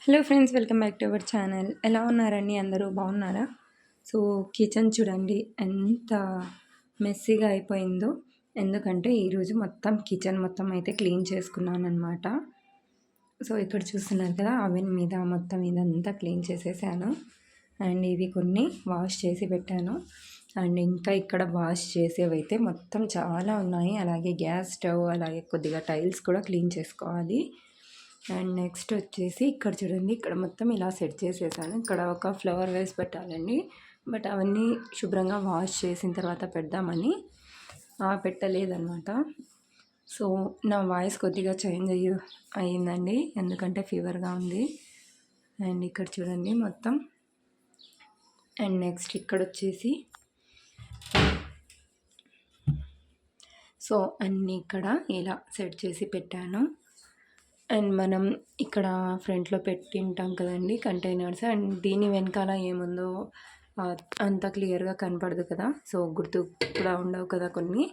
Hello friends, welcome back to our channel. ఎలా ఉన్నారండి? అందరూ బాగున్నారా? సో కిచెన్ చూడండి ఎంత మెస్సీగా అయిపోయిందో. ఎందుకంటే ఈరోజు మొత్తం కిచెన్ మొత్తం అయితే క్లీన్ చేసుకున్నాను అనమాట. సో ఇక్కడ చూస్తున్నారు కదా, అవెన్ మీద మొత్తం ఇదంతా క్లీన్ చేసేసాను. అండ్ ఇవి కొన్ని వాష్ చేసి పెట్టాను. అండ్ ఇంకా ఇక్కడ వాష్ చేసేవైతే మొత్తం చాలా ఉన్నాయి. అలాగే గ్యాస్ స్టవ్, అలాగే కొద్దిగా టైల్స్ కూడా క్లీన్ చేసుకోవాలి. అండ్ నెక్స్ట్ వచ్చేసి ఇక్కడ చూడండి, ఇక్కడ మొత్తం ఇలా సెట్ చేసేసాను. ఇక్కడ ఒక ఫ్లవర్ వేస్ పెట్టాలండి, బట్ అవన్నీ శుభ్రంగా వాష్ చేసిన తర్వాత పెడదామని పెట్టలేదన్నమాట. సో నా వాయిస్ కొద్దిగా చేంజ్ అయ్యిందండి, ఎందుకంటే ఫీవర్గా ఉంది. అండ్ ఇక్కడ చూడండి మొత్తం. అండ్ నెక్స్ట్ ఇక్కడ వచ్చేసి సో అన్నీ ఇక్కడ ఇలా సెట్ చేసి పెట్టాను. అండ్ మనం ఇక్కడ ఫ్రంట్లో పెట్టింటాం కదండి కంటైనర్స్, అండ్ దీని వెనకాల ఏముందో అంత క్లియర్గా కనపడదు కదా, సో గుర్తు కూడా ఉండవు కదా కొన్ని.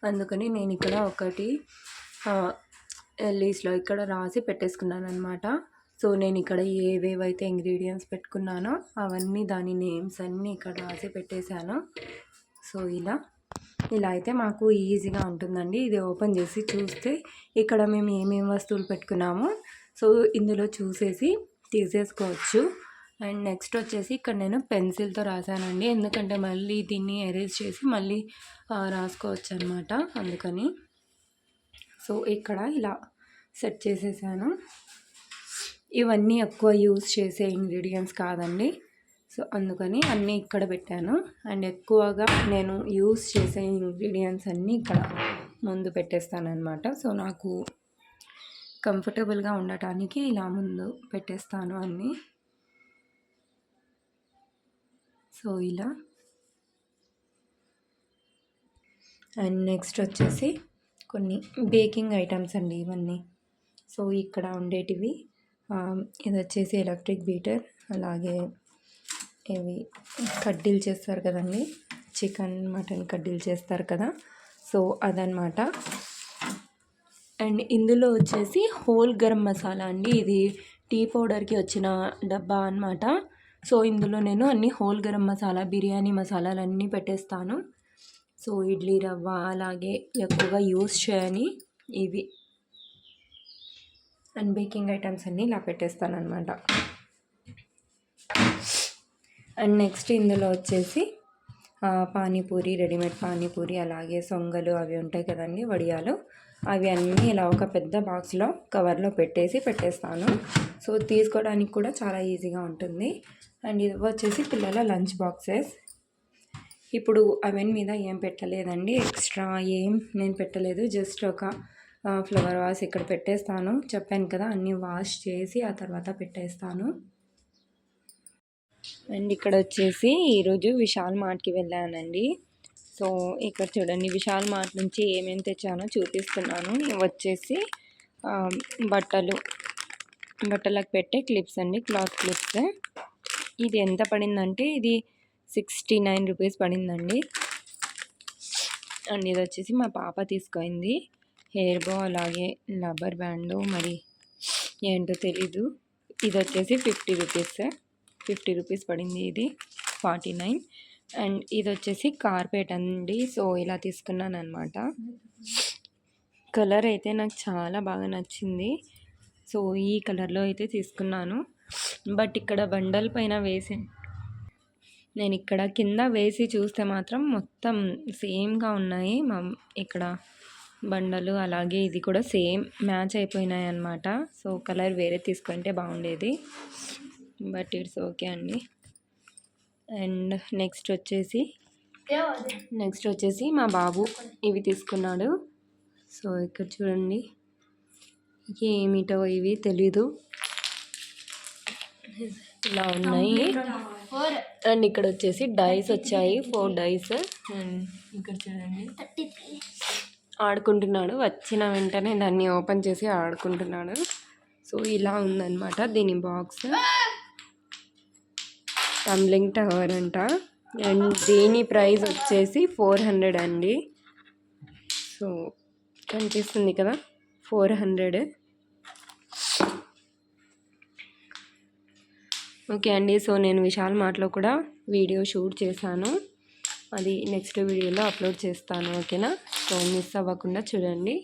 అందుకని నేను ఇక్కడ ఒకటి లీస్ట్లో ఇక్కడ రాసి పెట్టేసుకున్నాను అనమాట. సో నేను ఇక్కడ ఏవేవైతే ఇంగ్రీడియంట్స్ పెట్టుకున్నానో అవన్నీ దాని నేమ్స్ అన్నీ ఇక్కడ రాసి పెట్టేశాను. సో ఇలా అయితే మాకు ఈజీగా ఉంటుందండి. ఇది ఓపెన్ చేసి చూస్తే ఇక్కడ మేము ఏమేమి వస్తువులు పెట్టుకున్నామో సో ఇందులో చూసేసి తీసేసుకోవచ్చు. అండ్ నెక్స్ట్ వచ్చేసి ఇక్కడ నేను పెన్సిల్తో రాశానండి, ఎందుకంటే మళ్ళీ దీన్ని ఎరేజ్ చేసి మళ్ళీ రాసుకోవచ్చు అనమాట, అందుకని. సో ఇక్కడ ఇలా సెట్ చేసేసాను. ఇవన్నీ ఎక్కువ యూజ్ చేసే ఇంగ్రీడియంట్స్ కాదండి, సో అందుకని అన్నీ ఇక్కడ పెట్టాను. అండ్ ఎక్కువగా నేను యూస్ చేసే ఇంగ్రీడియంట్స్ అన్నీ ఇక్కడ ముందు పెట్టేస్తానమాట. సో నాకు కంఫర్టబుల్గా ఉండటానికి ఇలా ముందు పెట్టేస్తాను అన్నీ. సో ఇలా. అండ్ నెక్స్ట్ వచ్చేసి కొన్ని బేకింగ్ ఐటమ్స్ అండి ఇవన్నీ. సో ఇక్కడ ఉండేటివి ఇది వచ్చేసి ఎలక్ట్రిక్ బీటర్, అలాగే ఇవి కడ్డీలు చేస్తారు కదండి, చికెన్ మటన్ కడ్డీలు చేస్తారు కదా, సో అదనమాట. అండ్ ఇందులో వచ్చేసి హోల్ గరం మసాలా అండి, ఇది టీ పౌడర్కి వచ్చిన డబ్బా అనమాట. సో ఇందులో నేను అన్ని హోల్ గరం మసాలా, బిర్యానీ మసాలాలు అన్నీ పెట్టేస్తాను. సో ఇడ్లీ రవ్వ అలాగే ఎక్కువగా యూస్ చేయని ఇవి అండ్ బేకింగ్ ఐటమ్స్ అన్నీ ఇలా పెట్టేస్తాను అనమాట. అండ్ నెక్స్ట్ ఇందులో వచ్చేసి పానీపూరి, రెడీమేడ్ పానీపూరి, అలాగే సొంగలు అవి ఉంటాయి కదండి, వడియాలు, అవి అన్నీ ఇలా ఒక పెద్ద బాక్స్లో కవర్లో పెట్టేస్తాను. సో తీసుకోవడానికి కూడా చాలా ఈజీగా ఉంటుంది. అండ్ ఇది వచ్చేసి పిల్లల లంచ్ బాక్సెస్. ఇప్పుడు అవెన్ మీద ఏం పెట్టలేదండి, ఎక్స్ట్రా ఏం నేను పెట్టలేదు, జస్ట్ ఒక ఫ్లవర్ వాస్ ఇక్కడ పెట్టేస్తాను. చెప్పాను కదా, అన్నీ వాష్ చేసి ఆ తర్వాత పెట్టేస్తాను. అండ్ ఇక్కడ వచ్చేసి ఈరోజు విశాల్ మార్ట్కి వెళ్ళానండి. సో ఇక్కడ చూడండి, విశాల్ మార్ట్ నుంచి ఏమేమి తెచ్చానో చూపిస్తున్నాను. వచ్చేసి బట్టలకు పెట్టే క్లిప్స్ అండి, క్లాత్ క్లిప్స్. ఇది ఎంత పడిందంటే ఇది 69 రూపీస్ పడిందండి. అండ్ ఇది వచ్చేసి మా పాప తీసుకుంది, హెయిర్ బో అలాగే రబ్బర్ బ్యాండ్, మరి ఏంటో తెలీదు. ఇది వచ్చేసి 50 రూపీస్ పడింది, ఇది 49. అండ్ ఇది వచ్చేసి కార్పెట్ అండి. సో ఇలా తీసుకున్నాను అనమాట. కలర్ అయితే నాకు చాలా బాగా నచ్చింది, సో ఈ కలర్లో అయితే తీసుకున్నాను. బట్ ఇక్కడ బండల్ పైన వేసి నేను ఇక్కడ కింద వేసి చూస్తే మాత్రం మొత్తం సేమ్గా ఉన్నాయి ఇక్కడ బండలు, అలాగే ఇది కూడా సేమ్ మ్యాచ్ అయిపోయినాయి అన్నమాట. సో కలర్ వేరే తీసుకుంటే బాగుండేది, బట్ ఇట్స్ ఓకే అండి. అండ్ నెక్స్ట్ వచ్చేసి మా బాబు ఇవి తీసుకున్నాడు. సో ఇక్కడ చూడండి, ఏమిటో ఇవి తెలీదు, ఇలా ఉన్నాయి. అండ్ ఇక్కడ వచ్చేసి డైస్ వచ్చాయి, 4 డైస్. అండ్ ఇక్కడ చూడండి ఆడుకుంటున్నాడు, వచ్చిన వెంటనే దాన్ని ఓపెన్ చేసి ఆడుకుంటున్నాడు. సో ఇలా ఉందన్నమాట దీని బాక్స్. టంబ్లింగ్ టవర్ అంట, అండ్ దీని ప్రైస్ వచ్చేసి 400 అండి. సో కనిపిస్తుంది కదా, 400. ఓకే అండి. సో నేను విశాల్ మార్ట్‌లో కూడా వీడియో షూట్ చేశాను. అది నెక్స్ట్ వీడియోలో అప్లోడ్ చేస్తాను. ఓకేనా? సో మిస్ అవ్వకుండా చూడండి.